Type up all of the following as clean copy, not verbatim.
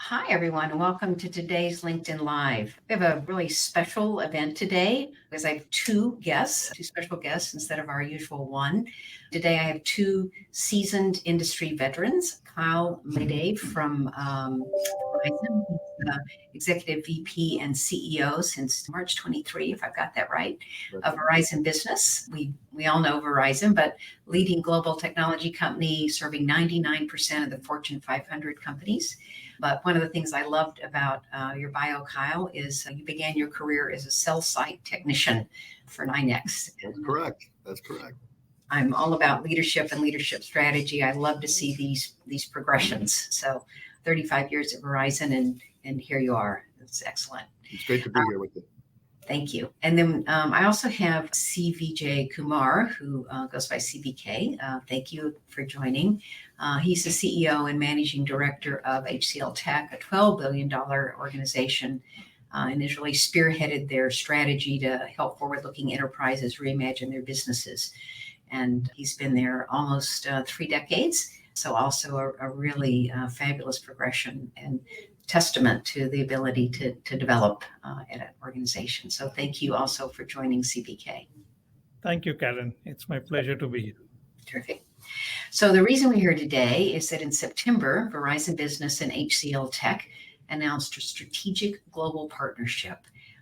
Hi, everyone. Welcome to today's LinkedIn Live. We have a really special event today because I have two special guests instead of our usual one. Today, I have two seasoned industry veterans, Kyle Malady from Verizon, he's the Executive VP and CEO since March 23, if I've got that right, of Verizon Business. We all know Verizon, but leading global technology company serving 99% of the Fortune 500 companies. But one of the things I loved about your bio, Kyle, is you began your career as a cell site technician for NYNEX. That's correct. That's correct. I'm all about leadership and leadership strategy. I love to see these progressions. So 35 years at Verizon, and here you are. It's excellent. It's great to be here with you. Thank you. And then I also have Vijayakumar, who goes by CVK. Thank you for joining. He's the CEO and managing director of HCLTech, a $12 billion organization, and has really spearheaded their strategy to help forward-looking enterprises reimagine their businesses. And he's been there almost 3 decades. So also a really fabulous progression and testament to the ability to develop at an organization. So thank you also for joining CVK. Thank you, Karen. It's my pleasure to be here. Terrific. So the reason we're here today is that in September, Verizon Business and HCLTech announced a strategic global partnership.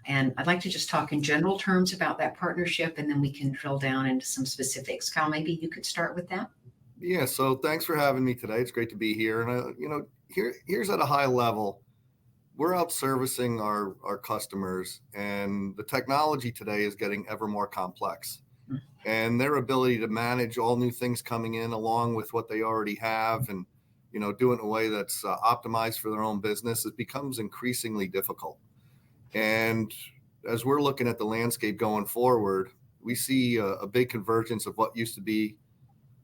And I'd like to just talk in general terms about that partnership, and then we can drill down into some specifics. Kyle, maybe you could start with that. Yeah. So thanks for having me today. It's great to be here. And here's at a high level, we're out servicing our customers, and the technology today is getting ever more complex. And their ability to manage all new things coming in along with what they already have and do it in a way that's optimized for their own business, it becomes increasingly difficult. And as we're looking at the landscape going forward, we see a big convergence of what used to be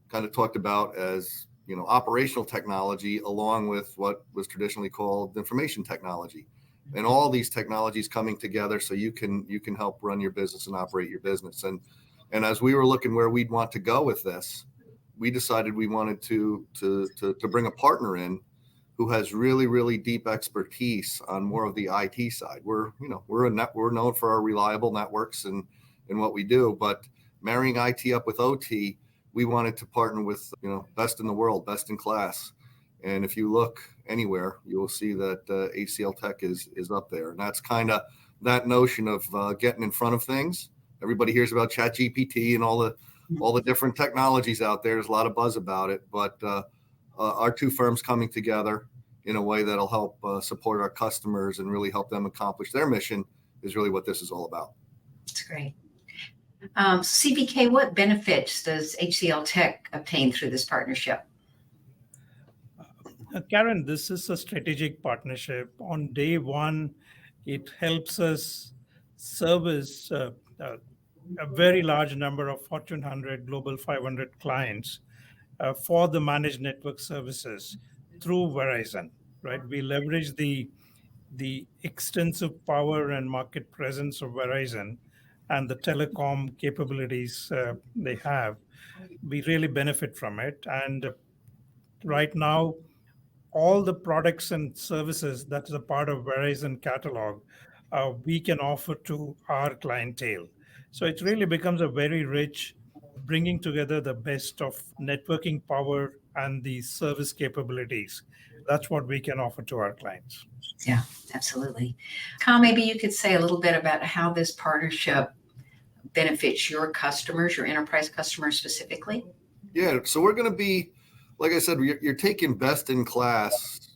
kind of talked about as operational technology, along with what was traditionally called information technology, and all these technologies coming together so you can help run your business and operate your business. And as we were looking where we'd want to go with this, we decided we wanted to bring a partner in who has really, really deep expertise on more of the IT side. We're known for our reliable networks and what we do, but marrying IT up with OT, we wanted to partner with best in the world, best in class. And if you look anywhere, you will see that HCLTech is up there. And that's kind of that notion of getting in front of things. Everybody hears about ChatGPT and all the different technologies out there. There's a lot of buzz about it, but our two firms coming together in a way that'll help support our customers and really help them accomplish their mission is really what this is all about. That's great. CVK, what benefits does HCLTech obtain through this partnership? Karen, this is a strategic partnership. On day one, it helps us service a very large number of Fortune 100, Global 500 clients for the managed network services through Verizon, right? We leverage the extensive power and market presence of Verizon and the telecom capabilities they have. We really benefit from it. And right now, all the products and services that is a part of Verizon catalog, we can offer to our clientele. So it really becomes a very rich bringing together the best of networking power and the service capabilities. That's what we can offer to our clients. Yeah, absolutely. Kyle, maybe you could say a little bit about how this partnership benefits your customers, your enterprise customers specifically. Yeah, so we're going to be, like I said, you're taking best in class,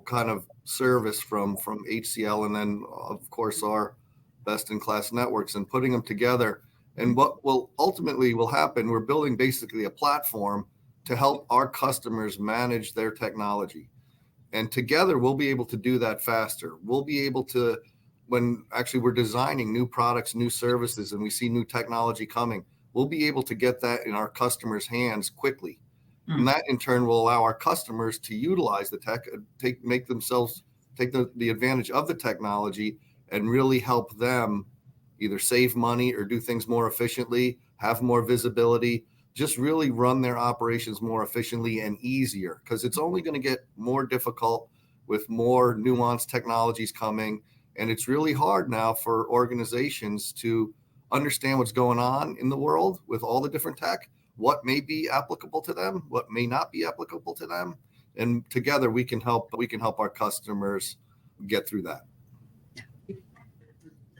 kind of service from HCL, and then of course our best in class networks, and putting them together. And what will ultimately happen, we're building basically a platform to help our customers manage their technology. And together we'll be able to do that faster. We'll be able to, when actually we're designing new products, new services, and we see new technology coming, we'll be able to get that in our customers' hands quickly. And that in turn will allow our customers to utilize the tech, take the advantage of the technology and really help them either save money or do things more efficiently, have more visibility, just really run their operations more efficiently and easier, because it's only going to get more difficult with more nuanced technologies coming. And it's really hard now for organizations to understand what's going on in the world with all the different tech, what may be applicable to them, what may not be applicable to them. And together we can help our customers get through that.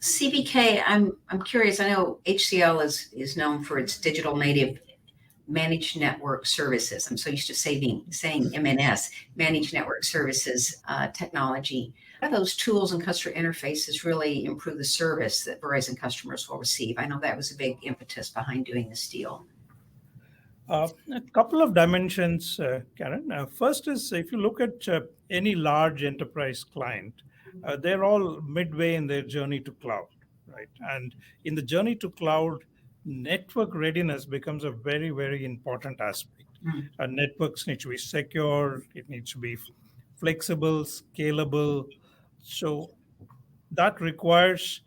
CVK, I'm curious. I know HCL is known for its digital native managed network services. I'm so used to saying MNS, managed network services technology. How do those tools and customer interfaces really improve the service that Verizon customers will receive? I know that was a big impetus behind doing this deal. A couple of dimensions, Karen. First is if you look at any large enterprise client, they're all midway in their journey to cloud, right? And in the journey to cloud, network readiness becomes a very, very important aspect. Networks need to be secure, it needs to be flexible, scalable. So that requires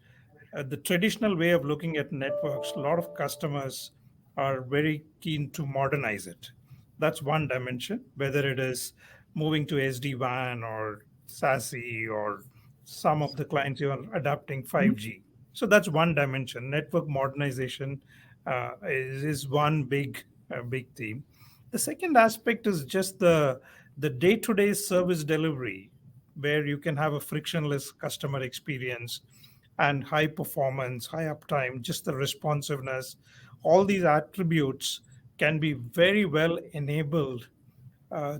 the traditional way of looking at networks. A lot of customers are very keen to modernize it. That's one dimension, whether it is moving to SD-WAN or SASE, or some of the clients who are adopting 5G. So that's one dimension. Network modernization is one big theme. The second aspect is just the day-to-day service delivery, where you can have a frictionless customer experience and high performance, high uptime, just the responsiveness. All these attributes can be very well enabled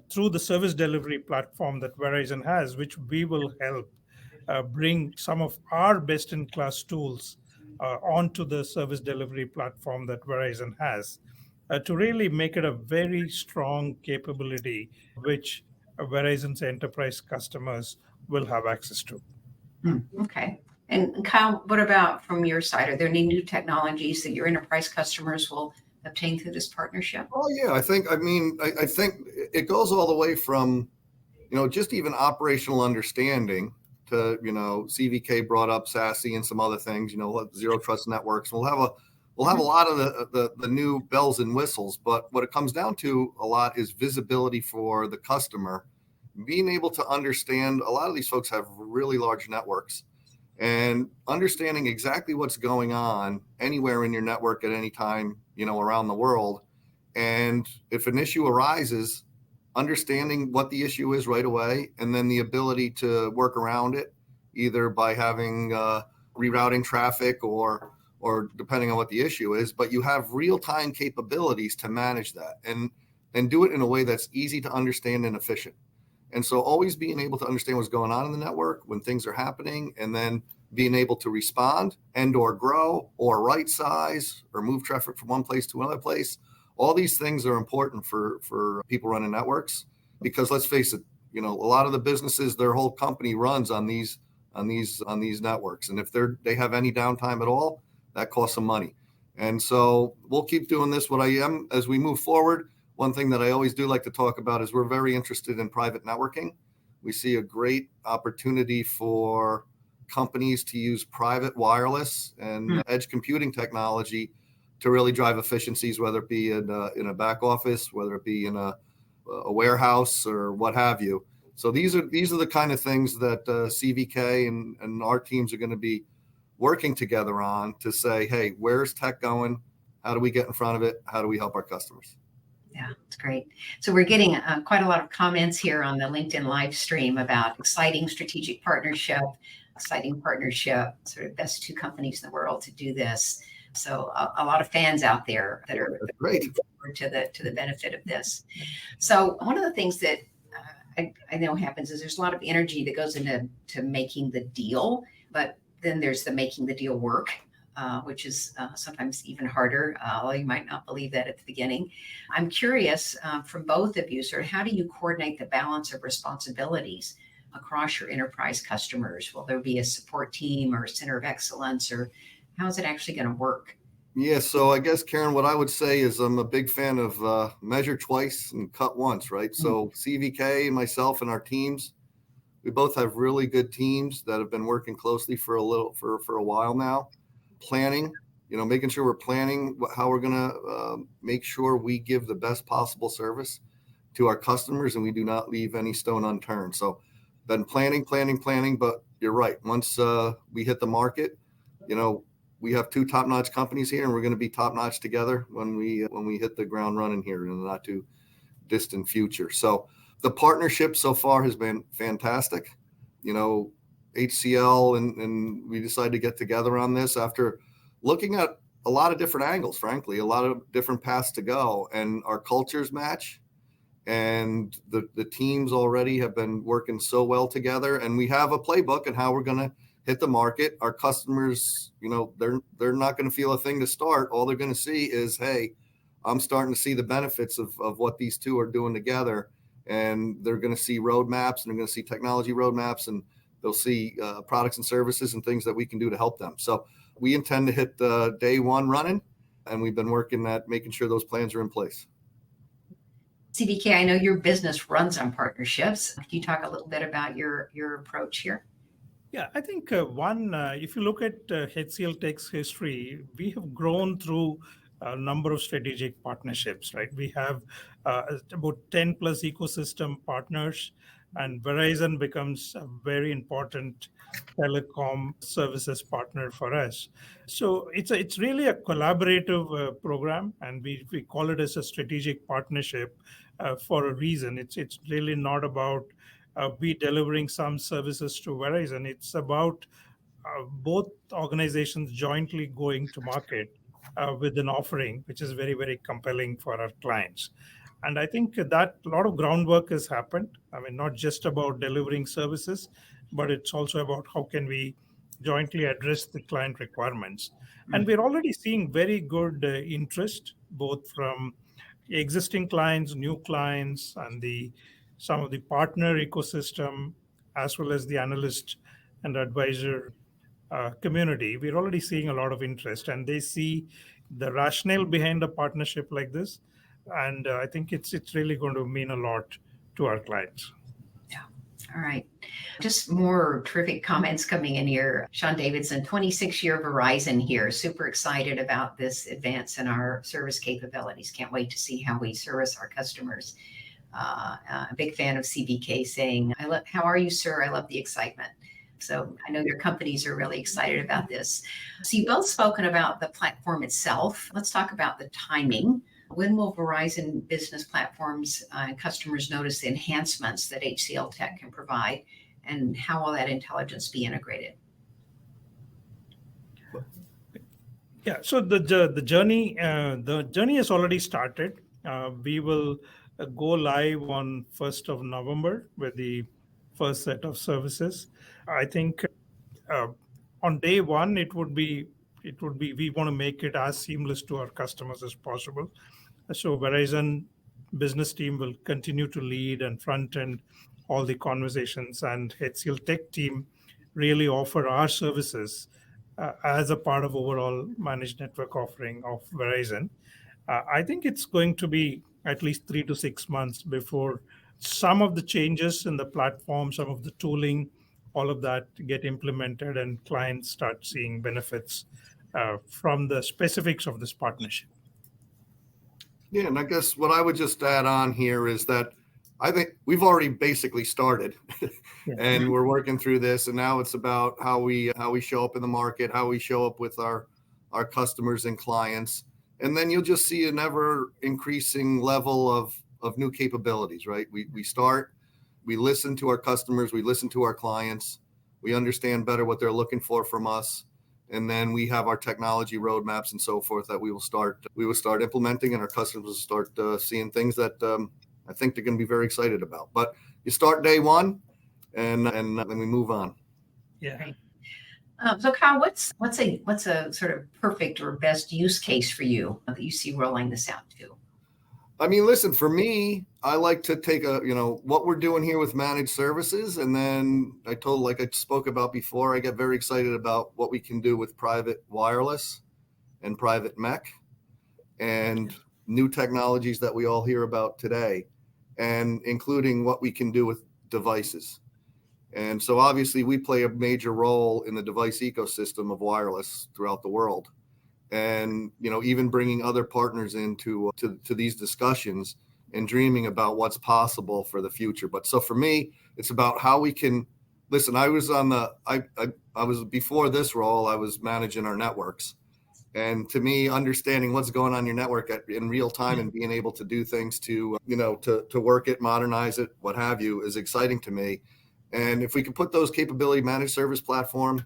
through the service delivery platform that Verizon has, which we will help bring some of our best-in-class tools onto the service delivery platform that Verizon has to really make it a very strong capability, which Verizon's enterprise customers will have access to. Okay. And Kyle, what about from your side? Are there any new technologies that your enterprise customers will obtain through this partnership? Oh yeah, I think it goes all the way from, just even operational understanding to, CVK brought up SASE and some other things, zero trust networks. We'll have a lot of the new bells and whistles, but what it comes down to a lot is visibility for the customer, being able to understand. A lot of these folks have really large networks, and understanding exactly what's going on anywhere in your network at any time, around the world. And if an issue arises, understanding what the issue is right away, and then the ability to work around it, either by having rerouting traffic or depending on what the issue is, but you have real-time capabilities to manage that and do it in a way that's easy to understand and efficient. And so always being able to understand what's going on in the network when things are happening, and then being able to respond and or grow or right size or move traffic from one place to another place. All these things are important for people running networks, because let's face it, a lot of the businesses, their whole company runs on these networks. And if they have any downtime at all, that costs some money. And so we'll keep doing this. As we move forward, one thing that I always do like to talk about is we're very interested in private networking. We see a great opportunity for companies to use private wireless and edge computing technology to really drive efficiencies, whether it be in a back office, whether it be in a warehouse or what have you. So these are the kind of things that CVK and our teams are going to be working together on to say, hey, where's tech going? How do we get in front of it? How do we help our customers? Yeah, it's great. So we're getting quite a lot of comments here on the LinkedIn live stream about exciting strategic partnership, sort of best two companies in the world to do this. So a lot of fans out there that are great to the benefit of this. So one of the things that I know happens is there's a lot of energy that goes into making the deal, but then there's the making the deal work, which is sometimes even harder, although you might not believe that at the beginning. I'm curious from both of you, sort of how do you coordinate the balance of responsibilities across your enterprise customers? Will there be a support team or a center of excellence, or how is it actually going to work? Yeah, so I guess, Karen, what I would say is I'm a big fan of measure twice and cut once, right? So CVK, myself, and our teams, we both have really good teams that have been working closely for a while now. Planning, making sure we're planning how we're going to make sure we give the best possible service to our customers, and we do not leave any stone unturned. So been planning, but you're right. Once we hit the market, we have two top-notch companies here, and we're going to be top-notch together when we hit the ground running here in the not too distant future. So the partnership so far has been fantastic. HCL and we decided to get together on this after looking at a lot of different angles, frankly, a lot of different paths to go, and our cultures match. And the teams already have been working so well together, and we have a playbook on how we're going to hit the market. Our customers, they're not going to feel a thing to start. All they're going to see is, hey, I'm starting to see the benefits of what these two are doing together. And they're going to see roadmaps, and they're going to see technology roadmaps, and they'll see products and services and things that we can do to help them. So we intend to hit day one running, and we've been working at making sure those plans are in place. CVK, I know your business runs on partnerships. Can you talk a little bit about your approach here? Yeah, I think if you look at HCLTech's history, we have grown through a number of strategic partnerships, right? We have about 10 plus ecosystem partners, and Verizon becomes a very important telecom services partner for us. So it's really a collaborative program, and we call it as a strategic partnership for a reason. It's really not about we delivering some services to Verizon. It's about both organizations jointly going to market with an offering which is very, very compelling for our clients. And I think that a lot of groundwork has happened. I mean, not just about delivering services, but it's also about how can we jointly address the client requirements. And we're already seeing very good interest, both from existing clients, new clients, and some of the partner ecosystem, as well as the analyst and advisor community. We're already seeing a lot of interest, and they see the rationale behind a partnership like this. And I think it's really going to mean a lot to our clients. Yeah. All right. Just more terrific comments coming in here. Sean Davidson, 26-year Verizon here. Super excited about this advance in our service capabilities. Can't wait to see how we service our customers. A big fan of CVK saying, how are you, sir? I love the excitement. So I know your companies are really excited about this. So you've both spoken about the platform itself. Let's talk about the timing. When will Verizon Business platforms and customers notice the enhancements that HCLTech can provide, and how will that intelligence be integrated? Yeah, so the journey has already started. We will go live on 1st of November with the first set of services. I think on day one, it would be we want to make it as seamless to our customers as possible. So Verizon Business team will continue to lead and front end all the conversations, and HCLTech team really offer our services as a part of overall managed network offering of Verizon. I think it's going to be at least 3 to 6 months before some of the changes in the platform, some of the tooling, all of that get implemented and clients start seeing benefits from the specifics of this partnership. Yeah, and I guess what I would just add on here is that I think we've already basically started and we're working through this, and now it's about how we show up in the market, how we show up with our customers and clients. And then you'll just see an ever increasing level of new capabilities, right? We start, we listen to our customers, we listen to our clients, we understand better what they're looking for from us. And then we have our technology roadmaps and so forth that we will start implementing, and our customers will start seeing things that I think they're going to be very excited about. But you start day one, and then we move on. Yeah. So Kyle, what's a sort of perfect or best use case for you that you see rolling this out to? I mean, listen, for me, I like to take what we're doing here with managed services. And then like I spoke about before, I get very excited about what we can do with private wireless and private MEC and new technologies that we all hear about today, and including what we can do with devices. And so obviously we play a major role in the device ecosystem of wireless throughout the world. And, even bringing other partners into to these discussions and dreaming about what's possible for the future. But so for me, it's about how we can listen. I was on the, I was before this role, I was managing our networks. And to me, understanding what's going on in your network in real time and being able to do things to, to work it, modernize it, what have you, is exciting to me. And if we can put those capability managed service platform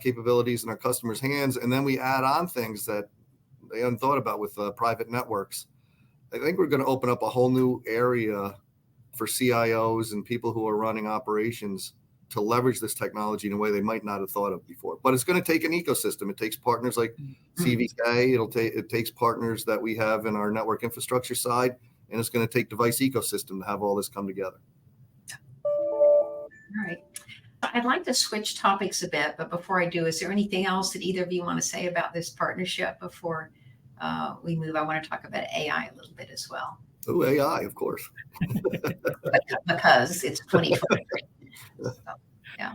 capabilities in our customers' hands, and then we add on things that they hadn't thought about with private networks, I think we're going to open up a whole new area for CIOs and people who are running operations to leverage this technology in a way they might not have thought of before. But it's going to take an ecosystem. It takes partners like CVK. It takes partners that we have in our network infrastructure side, and it's going to take device ecosystem to have all this come together. All right. I'd like to switch topics a bit, but before I do, is there anything else that either of you want to say about this partnership before we move? I want to talk about AI a little bit as well. Oh, AI, of course. Because it's 2023. So, yeah.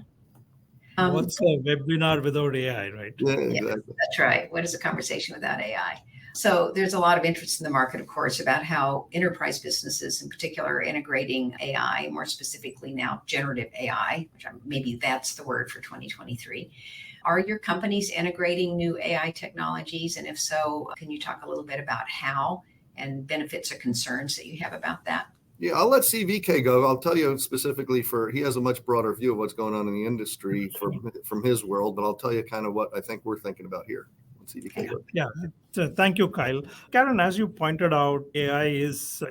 What's a webinar without AI, right? Yeah, exactly. That's right. What is a conversation without AI? So there's a lot of interest in the market, of course, about how enterprise businesses in particular are integrating AI, more specifically now generative AI, which maybe that's the word for 2023. Are your companies integrating new AI technologies? And if so, can you talk a little bit about how and benefits or concerns that you have about that? Yeah, I'll let CVK go. I'll tell you specifically he has a much broader view of what's going on in the industry from his world, but I'll tell you kind of what I think we're thinking about here. CVK goes. Yeah, thank you, Kyle. Karen, as you pointed out, AI is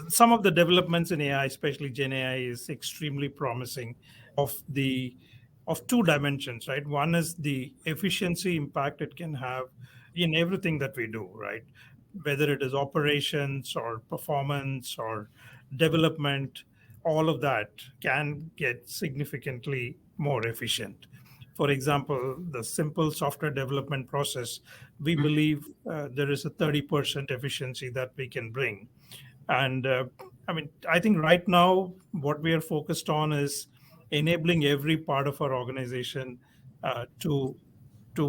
some of the developments in AI, especially Gen AI, is extremely promising of two dimensions, right? One is the efficiency impact it can have in everything that we do, right? Whether it is operations or performance or development, all of that can get significantly more efficient. For example, the simple software development process, we believe there is a 30% efficiency that we can bring. And I think right now what we are focused on is enabling every part of our organization to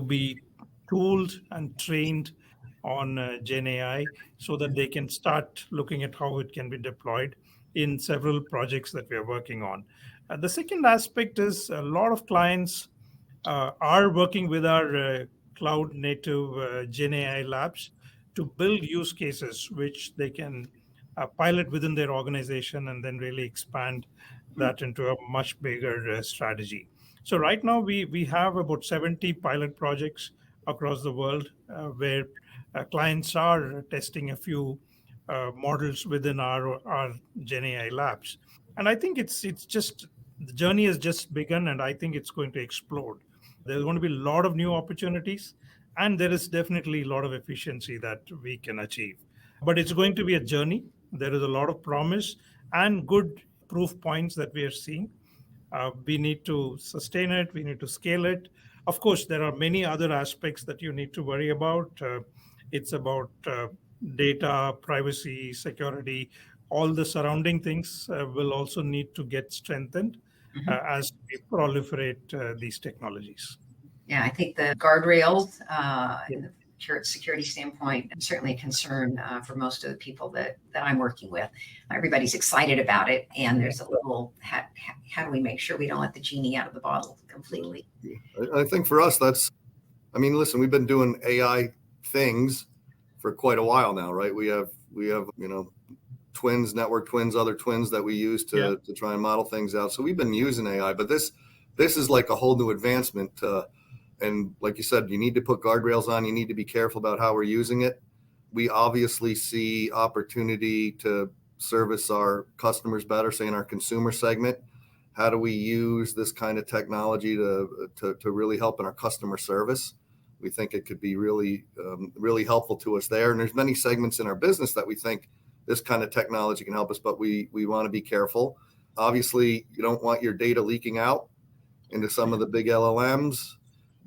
be tooled and trained on Gen AI so that they can start looking at how it can be deployed in several projects that we are working on. The second aspect is a lot of clients are working with our cloud native Gen AI labs to build use cases which they can pilot within their organization and then really expand that into a much bigger strategy. So right now we have about 70 pilot projects across the world where clients are testing a few models within our Gen AI labs. And I think it's just, the journey has just begun, and I think it's going to explode. There's going to be a lot of new opportunities, and there is definitely a lot of efficiency that we can achieve. But it's going to be a journey. There is a lot of promise and good proof points that we are seeing. We need to sustain it. We need to scale it. Of course, there are many other aspects that you need to worry about. It's about data, privacy, security. All the surrounding things will also need to get strengthened as we proliferate these technologies. Yeah, I think the guardrails and the security standpoint is certainly a concern for most of the people that I'm working with. Everybody's excited about it, and there's a little, how do we make sure we don't let the genie out of the bottle completely? I think for us, listen, we've been doing AI things for quite a while now, right? We have twins, network twins, other twins that we use to try and model things out. So we've been using AI, but this is like a whole new advancement. And like you said, you need to put guardrails on. You need to be careful about how we're using it. We obviously see opportunity to service our customers better, say in our consumer segment. How do we use this kind of technology to really help in our customer service? We think it could be really, really helpful to us there. And there's many segments in our business that we think this kind of technology can help us, but we want to be careful. Obviously, you don't want your data leaking out into some of the big LLMs.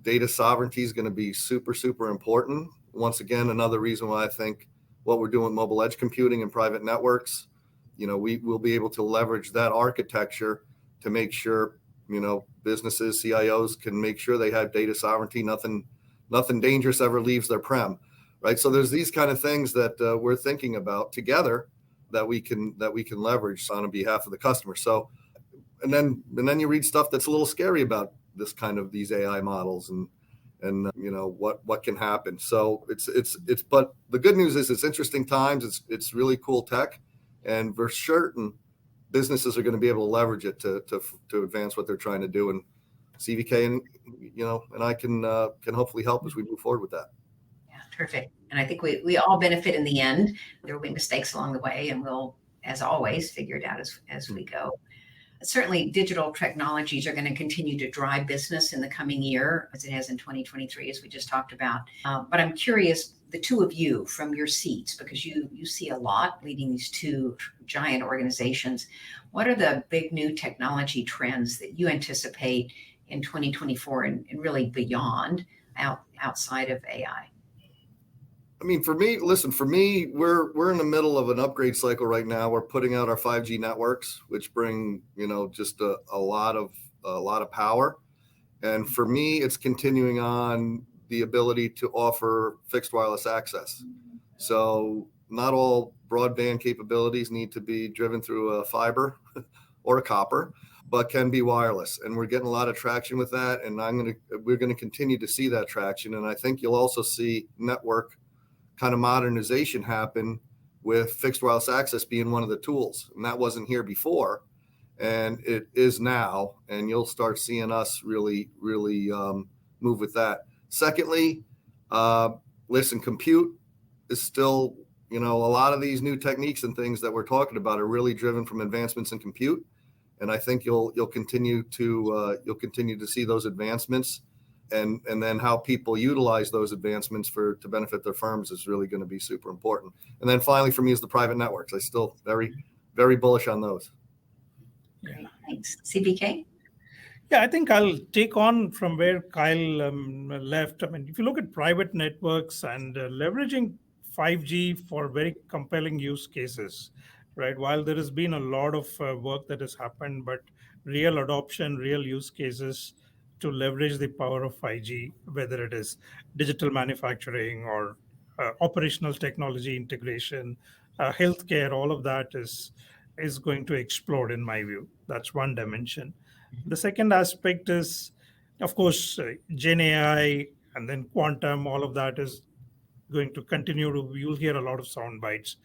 Data sovereignty is going to be super, super important. Once again, another reason why I think what we're doing with mobile edge computing and private networks, we will be able to leverage that architecture to make sure, businesses, CIOs can make sure they have data sovereignty. Nothing dangerous ever leaves their prem, right? So there's these kind of things that we're thinking about together that we can leverage on behalf of the customer. So, and then you read stuff that's a little scary about this kind of these AI models and what can happen. So it's but the good news is it's interesting times. It's really cool tech, and for certain businesses are going to be able to leverage it to advance what they're trying to do. And CVK and I can hopefully help as we move forward with that. Yeah, terrific. And I think we all benefit in the end. There will be mistakes along the way, and we'll, as always, figure it out as we go. Certainly, digital technologies are going to continue to drive business in the coming year, as it has in 2023, as we just talked about. But I'm curious, the two of you from your seats, because you see a lot leading these two giant organizations. What are the big new technology trends that you anticipate in 2024 and really beyond, outside of AI? I mean, for me, we're in the middle of an upgrade cycle right now. We're putting out our 5G networks, which bring, just a lot of power. And for me, it's continuing on the ability to offer fixed wireless access. So not all broadband capabilities need to be driven through a fiber or a copper, but can be wireless. And we're getting a lot of traction with that. And we're going to continue to see that traction. And I think you'll also see network kind of modernization happen with fixed wireless access being one of the tools. And that wasn't here before, and it is now. And you'll start seeing us really move with that. Secondly, compute is still, a lot of these new techniques and things that we're talking about are really driven from advancements in compute. And I think you'll continue to see those advancements. And then how people utilize those advancements to benefit their firms is really going to be super important. And then finally, for me, is the private networks. I still very, very bullish on those. Yeah. Thanks. CVK? Yeah, I think I'll take on from where Kyle left. I mean, if you look at private networks and leveraging 5G for very compelling use cases, right? While there has been a lot of work that has happened, but real adoption, real use cases to leverage the power of 5G, whether it is digital manufacturing or operational technology integration, healthcare, all of that is going to explode in my view. That's one dimension. The second aspect is, of course, Gen AI and then quantum, all of that is going to continue you'll hear a lot of sound bites.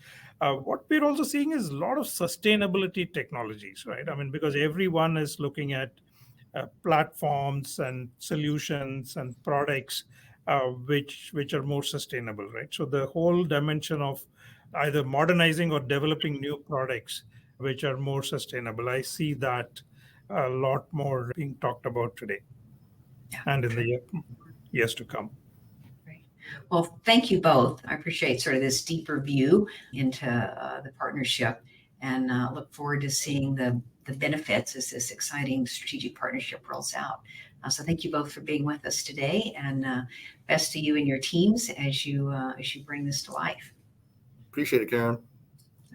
What we're also seeing is a lot of sustainability technologies, right? I mean, because everyone is looking at platforms and solutions and products which are more sustainable, right? So the whole dimension of either modernizing or developing new products which are more sustainable, I see that a lot more being talked about today and in the years to come. Great. Well, thank you both. I appreciate sort of this deeper view into the partnership, and look forward to seeing the benefits as this exciting strategic partnership rolls out. So thank you both for being with us today, and best to you and your teams as you bring this to life. Appreciate it, Karen.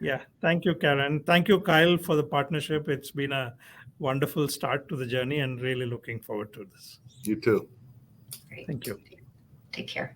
Yeah, thank you, Karen. Thank you, Kyle, for the partnership. It's been a wonderful start to the journey and really looking forward to this. You too. Great. Thank you. Take care.